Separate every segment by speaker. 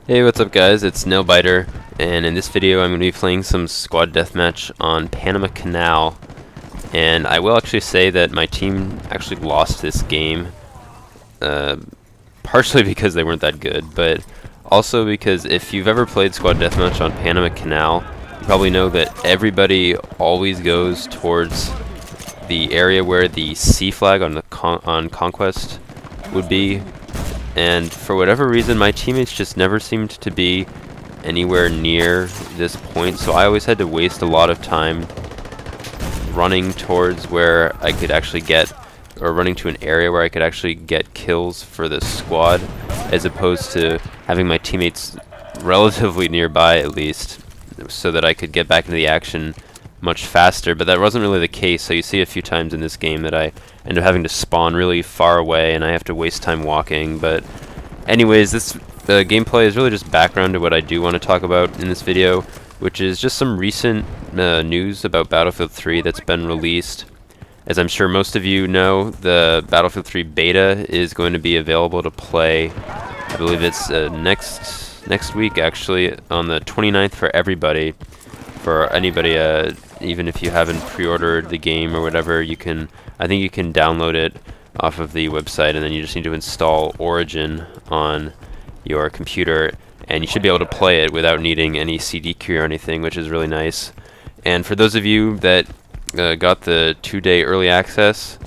Speaker 1: Hey, what's up guys? It's Nailbiter, and in this video I'm going to be playing some squad deathmatch on Panama Canal. And I will actually say that my team actually lost this game, partially because they weren't that good, but also because if you've ever played squad deathmatch on Panama Canal, you probably know that everybody always goes towards the area where the C flag on the on Conquest would be. And for whatever reason, my teammates just never seemed to be anywhere near this point, so I always had to waste a lot of time running towards where I could actually get, or running to an area where I could actually get kills for the squad, as opposed to having my teammates relatively nearby at least, so that I could get back into the action much faster. But that wasn't really the case, so you see a few times in this game that I end up having to spawn really far away and I have to waste time walking. But anyways, this gameplay is really just background to what I do want to talk about in this video, which is just some recent news about Battlefield 3 that's been released. As I'm sure most of you know, the Battlefield 3 beta is going to be available to play, I believe it's next week actually, on the 29th for everybody. For anybody, even if you haven't pre-ordered the game or whatever, you can, I think you can download it off of the website, and then you just need to install Origin on your computer, and you should be able to play it without needing any CD key or anything, which is really nice. And for those of you that got the 2-day early access,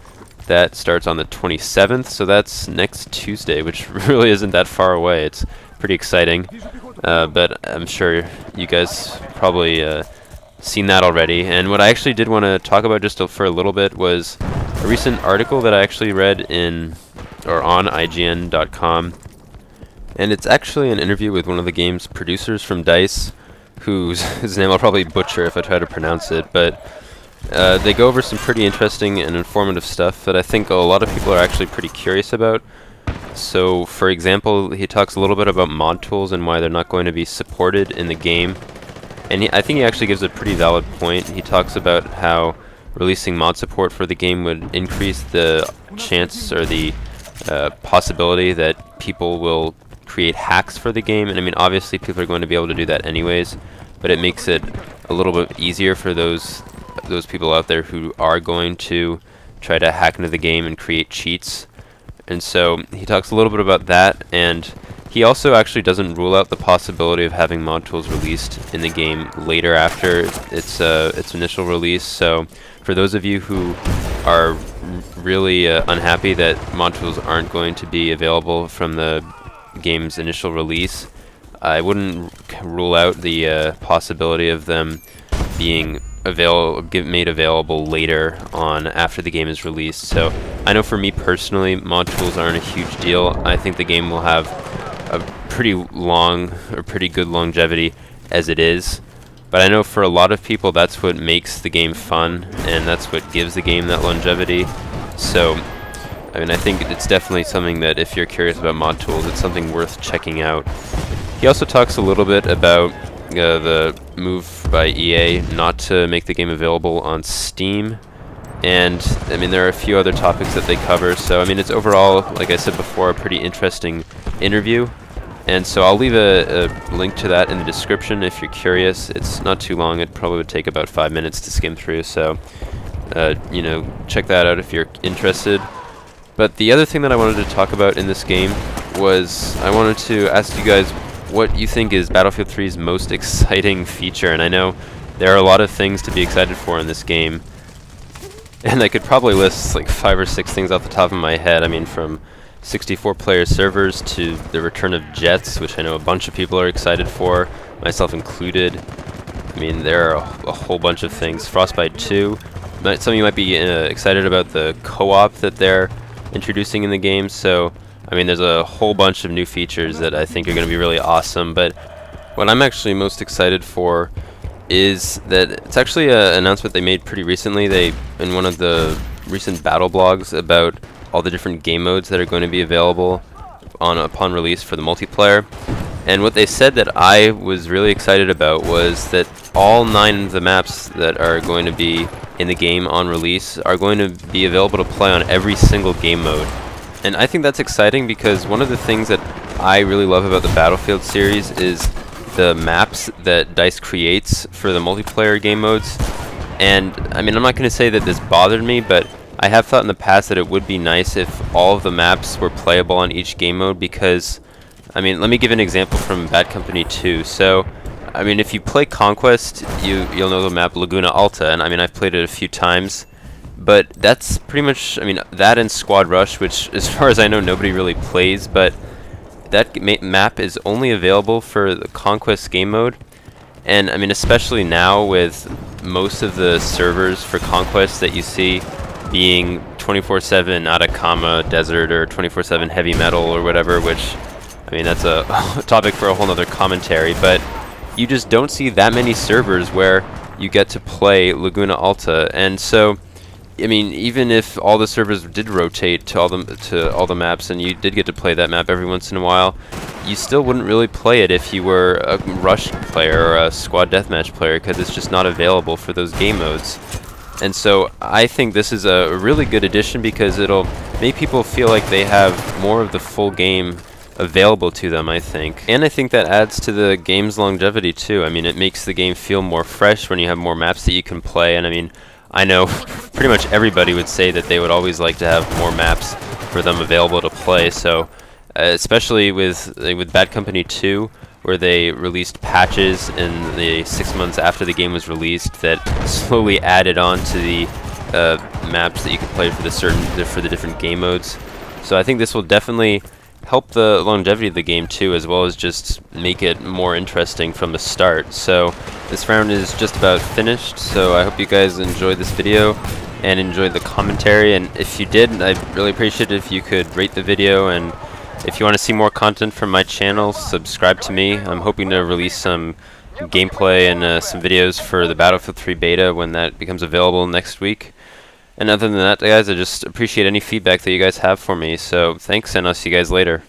Speaker 1: that starts on the 27th, so that's next Tuesday, which really isn't that far away. It's pretty exciting, but I'm sure you guys probably seen that already. And what I actually did want to talk about just for a little bit was a recent article that I actually read on IGN.com, and it's actually an interview with one of the game's producers from DICE, whose name I'll probably butcher if I try to pronounce it, but they go over some pretty interesting and informative stuff that I think a lot of people are actually pretty curious about. So, for example, he talks a little bit about mod tools and why they're not going to be supported in the game. And I think he actually gives a pretty valid point. He talks about how releasing mod support for the game would increase the chance or the possibility that people will create hacks for the game. And I mean, obviously people are going to be able to do that anyways, but it makes it a little bit easier for those people out there who are going to try to hack into the game and create cheats. And so he talks a little bit about that, and he also actually doesn't rule out the possibility of having mod tools released in the game later after its initial release. So for those of you who are really unhappy that mod tools aren't going to be available from the game's initial release, I wouldn't rule out the possibility of them being made available later on after the game is released. So I know for me personally, mod tools aren't a huge deal. I think the game will have a pretty good longevity as it is, but I know for a lot of people that's what makes the game fun, and that's what gives the game that longevity. So I mean, I think it's definitely something that if you're curious about mod tools, it's something worth checking out. He also talks a little bit about the move by EA not to make the game available on Steam, and I mean there are a few other topics that they cover. So I mean, it's overall, like I said before, a pretty interesting interview, and so I'll leave a link to that in the description if you're curious. It's not too long. It probably would take about 5 minutes to skim through, so you know, check that out if you're interested. But the other thing that I wanted to talk about in this game was I wanted to ask you guys what you think is Battlefield 3's most exciting feature. And I know there are a lot of things to be excited for in this game, and I could probably list like 5 or 6 things off the top of my head. I mean, from 64-player servers to the return of jets, which I know a bunch of people are excited for, myself included. I mean, there are a whole bunch of things. Frostbite 2. Some of you might be excited about the co-op that they're introducing in the game. So I mean, there's a whole bunch of new features that I think are going to be really awesome, but what I'm actually most excited for is that it's actually an announcement they made pretty recently. In one of the recent battle blogs about all the different game modes that are going to be available upon release for the multiplayer. And what they said that I was really excited about was that all 9 of the maps that are going to be in the game on release are going to be available to play on every single game mode. And I think that's exciting because one of the things that I really love about the Battlefield series is the maps that DICE creates for the multiplayer game modes. And I mean, I'm not going to say that this bothered me, but I have thought in the past that it would be nice if all of the maps were playable on each game mode because, I mean, let me give an example from Bad Company 2. So, I mean, if you play Conquest, you'll know the map Laguna Alta, and I mean, I've played it a few times, but that's pretty much, I mean, that and Squad Rush, which as far as I know nobody really plays, but that map is only available for the Conquest game mode. And I mean, especially now with most of the servers for Conquest that you see being 24/7 Atacama Desert or 24/7 Heavy Metal or whatever, which, I mean, that's a topic for a whole nother commentary, but you just don't see that many servers where you get to play Laguna Alta. And so, I mean, even if all the servers did rotate to all the maps and you did get to play that map every once in a while, you still wouldn't really play it if you were a Rush player or a Squad Deathmatch player because it's just not available for those game modes. And so I think this is a really good addition because it'll make people feel like they have more of the full game available to them, I think. And I think that adds to the game's longevity too. I mean, it makes the game feel more fresh when you have more maps that you can play. And I mean, I know pretty much everybody would say that they would always like to have more maps for them available to play. So especially with Bad Company 2, where they released patches in the 6 months after the game was released that slowly added on to the maps that you could play for the different game modes. So I think this will definitely help the longevity of the game too, as well as just make it more interesting from the start. So this round is just about finished, so I hope you guys enjoyed this video and enjoyed the commentary, and if you did, I'd really appreciate it if you could rate the video, and if you want to see more content from my channel, subscribe to me. I'm hoping to release some gameplay and some videos for the Battlefield 3 beta when that becomes available next week. And other than that, guys, I just appreciate any feedback that you guys have for me. So thanks, and I'll see you guys later.